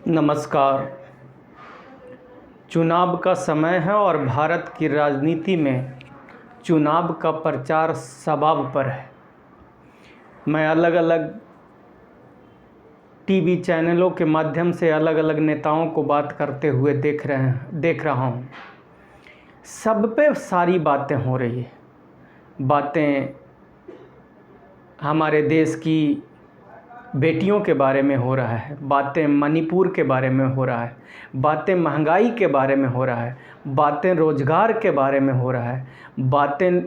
नमस्कार। चुनाव का समय है और भारत की राजनीति में चुनाव का प्रचार शबाब पर है। मैं अलग अलग टीवी चैनलों के माध्यम से अलग अलग नेताओं को बात करते हुए देख रहा हूँ। सब पे सारी बातें हो रही है। बातें हमारे देश की बेटियों के बारे में हो रहा है, बातें मणिपुर के बारे में हो रहा है, बातें महंगाई के बारे में हो रहा है, बातें रोज़गार के बारे में हो रहा है, बातें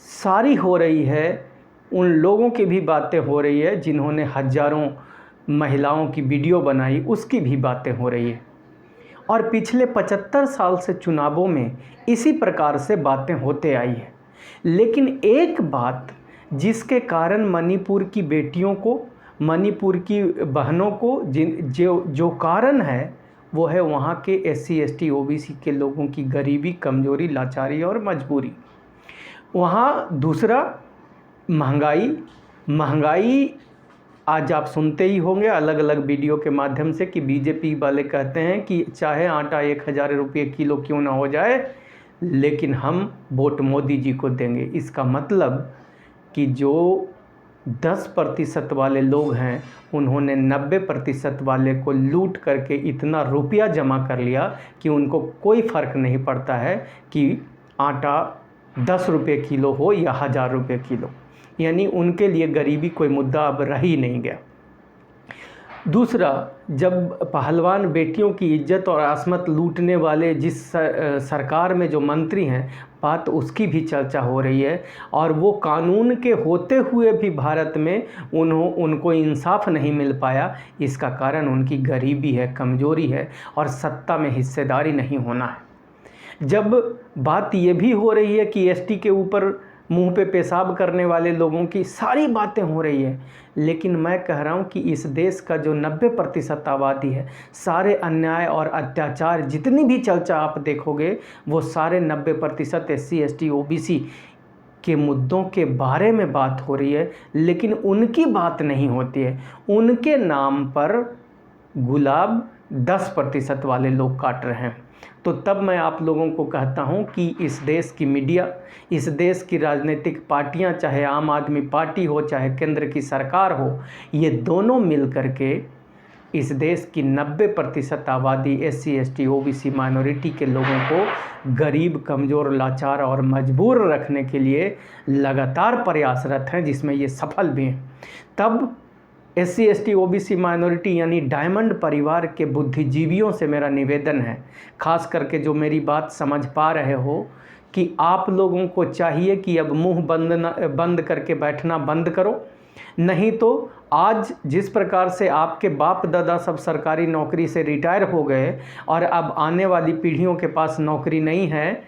सारी हो रही है। उन लोगों की भी बातें हो रही है जिन्होंने हज़ारों महिलाओं की वीडियो बनाई, उसकी भी बातें हो रही है। और पिछले 75 साल से चुनावों में इसी प्रकार से बातें होते आई है। लेकिन एक बात जिसके कारण मणिपुर की बेटियों को, मणिपुर की बहनों को जो कारण है वो है वहाँ के SC ST OBC के लोगों की गरीबी, कमजोरी, लाचारी और मजबूरी। वहाँ दूसरा महंगाई आज आप सुनते ही होंगे अलग अलग वीडियो के माध्यम से कि बीजेपी वाले कहते हैं कि चाहे आटा 1000 रुपये किलो क्यों ना हो जाए, लेकिन हम वोट मोदी जी को देंगे। इसका मतलब कि जो 10% वाले लोग हैं उन्होंने 90% वाले को लूट करके इतना रुपया जमा कर लिया कि उनको कोई फ़र्क नहीं पड़ता है कि आटा 10 रुपये किलो हो या 1000 रुपये किलो। यानी उनके लिए गरीबी कोई मुद्दा अब रह ही नहीं गया। दूसरा, जब पहलवान बेटियों की इज्जत और आसमत लूटने वाले जिस सरकार में जो मंत्री हैं, बात उसकी भी चर्चा हो रही है। और वो कानून के होते हुए भी भारत में उनको इंसाफ नहीं मिल पाया। इसका कारण उनकी गरीबी है, कमजोरी है और सत्ता में हिस्सेदारी नहीं होना है। जब बात ये भी हो रही है कि ST के ऊपर मुंह पे पेशाब करने वाले लोगों की सारी बातें हो रही है, लेकिन मैं कह रहा हूँ कि इस देश का जो 90% आबादी है, सारे अन्याय और अत्याचार जितनी भी चर्चा आप देखोगे वो सारे 90% SC ST OBC के मुद्दों के बारे में बात हो रही है, लेकिन उनकी बात नहीं होती है। उनके नाम पर गुलाब 10% वाले लोग काट रहे हैं। तो तब मैं आप लोगों को कहता हूं कि इस देश की मीडिया, इस देश की राजनीतिक पार्टियां, चाहे आम आदमी पार्टी हो चाहे केंद्र की सरकार हो, ये दोनों मिल करके इस देश की 90% आबादी SC ST OBC माइनॉरिटी के लोगों को गरीब, कमज़ोर, लाचार और मजबूर रखने के लिए लगातार प्रयासरत हैं, जिसमें ये सफल भी हैं। तब SC ST OBC माइनॉरिटी यानी डायमंड परिवार के बुद्धिजीवियों से मेरा निवेदन है, खास करके जो मेरी बात समझ पा रहे हो, कि आप लोगों को चाहिए कि अब मुंह बंद करके बैठना बंद करो। नहीं तो आज जिस प्रकार से आपके बाप दादा सब सरकारी नौकरी से रिटायर हो गए और अब आने वाली पीढ़ियों के पास नौकरी नहीं है,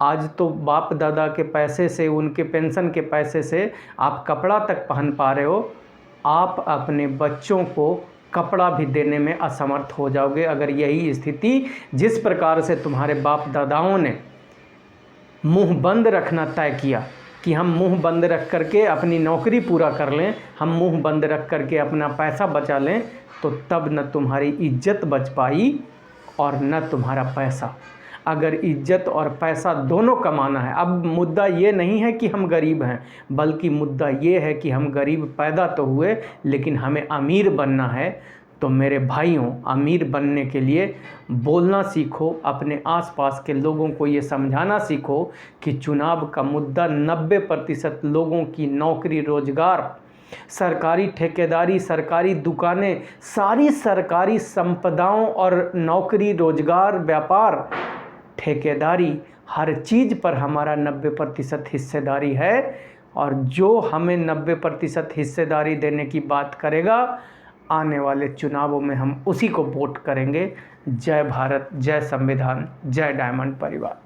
आज तो बाप दादा के पैसे से, उनके पेंशन के पैसे से आप कपड़ा तक पहन पा रहे हो। आप अपने बच्चों को कपड़ा भी देने में असमर्थ हो जाओगे अगर यही स्थिति, जिस प्रकार से तुम्हारे बाप दादाओं ने मुंह बंद रखना तय किया कि हम मुंह बंद रख करके अपनी नौकरी पूरा कर लें, हम मुंह बंद रख करके अपना पैसा बचा लें, तो तब न तुम्हारी इज्जत बच पाई और न तुम्हारा पैसा। अगर इज्जत और पैसा दोनों कमाना है, अब मुद्दा ये नहीं है कि हम गरीब हैं, बल्कि मुद्दा ये है कि हम गरीब पैदा तो हुए लेकिन हमें अमीर बनना है। तो मेरे भाइयों, अमीर बनने के लिए बोलना सीखो, अपने आसपास के लोगों को ये समझाना सीखो कि चुनाव का मुद्दा 90% लोगों की नौकरी, रोजगार, सरकारी ठेकेदारी, सरकारी दुकानें, सारी सरकारी संपदाओं और नौकरी, रोजगार, व्यापार, ठेकेदारी, हर चीज़ पर हमारा 90% हिस्सेदारी है। और जो हमें 90% हिस्सेदारी देने की बात करेगा, आने वाले चुनावों में हम उसी को वोट करेंगे। जय भारत, जय संविधान, जय डायमंड परिवार।